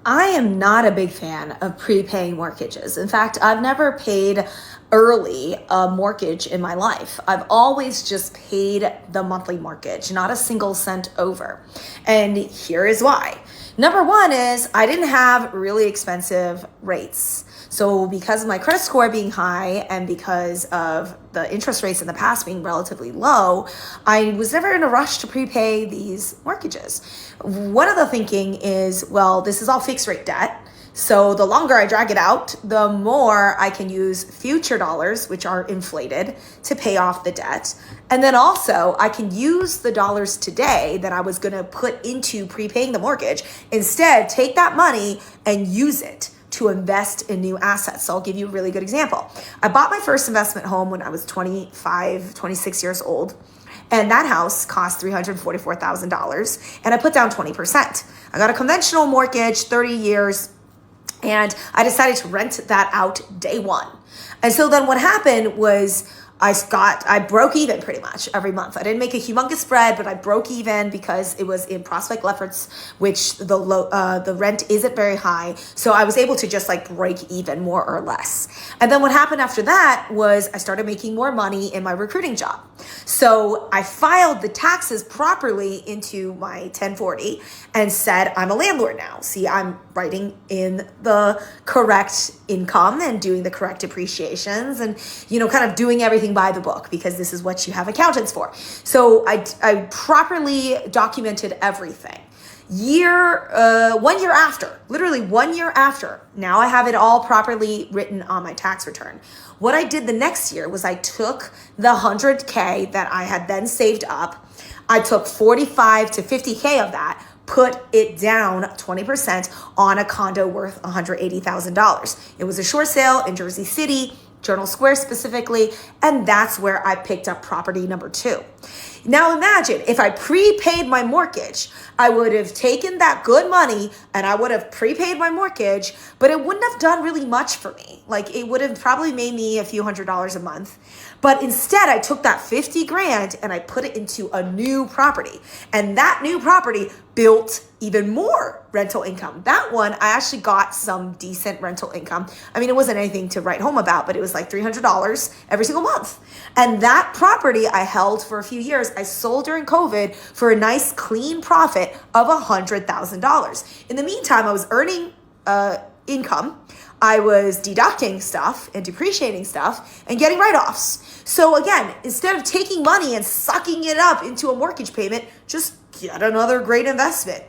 I am not a big fan of prepaying mortgages. In fact, I've never paid early a mortgage in my life. I've always just paid the monthly mortgage, not a single cent over. And here is why. Number one is I didn't have really expensive rates. So because of my credit score being high and because of the interest rates in the past being relatively low, I was never in a rush to prepay these mortgages. One of the thinking is, well, this is all fixed rate debt. So the longer I drag it out, the more I can use future dollars, which are inflated, to pay off the debt. And then also I can use the dollars today that I was going to put into prepaying the mortgage, instead take that money and use it to invest in new assets. So I'll give you a really good example. I bought my first investment home when I was 25, 26 years old. And that house cost $344,000. And I put down 20%. I got a conventional mortgage, 30 years. And I decided to rent that out day one. And so then what happened was I broke even pretty much every month. I didn't make a humongous spread, but I broke even because it was in Prospect Lefferts, which the rent isn't very high. So I was able to just like break even more or less. And then what happened after that was I started making more money in my recruiting job. So I filed the taxes properly into my 1040 and said, I'm a landlord now. See, I'm writing in the correct income and doing the correct depreciations and, kind of doing everything by the book, because this is what you have accountants for. So I properly documented everything. 1 year after, literally 1 year after, now I have it all properly written on my tax return. What I did the next year was I took the 100K that I had then saved up. I took 45 to 50K of that, put it down 20% on a condo worth $180,000. It was a short sale in Jersey City, Journal Square specifically, and that's where I picked up property number 2. Now imagine if I prepaid my mortgage, I would have taken that good money and I would have prepaid my mortgage, but it wouldn't have done really much for me. Like it would have probably made me a few $100s a month. But instead I took that 50 grand and I put it into a new property. And that new property built even more rental income. That one, I actually got some decent rental income. I mean, it wasn't anything to write home about, but it was like $300 every single month. And that property I held for a few years. I sold during COVID for a nice clean profit of $100,000. In the meantime, I was earning income. I was deducting stuff and depreciating stuff and getting write-offs. So again, instead of taking money and sucking it up into a mortgage payment, just get another great investment.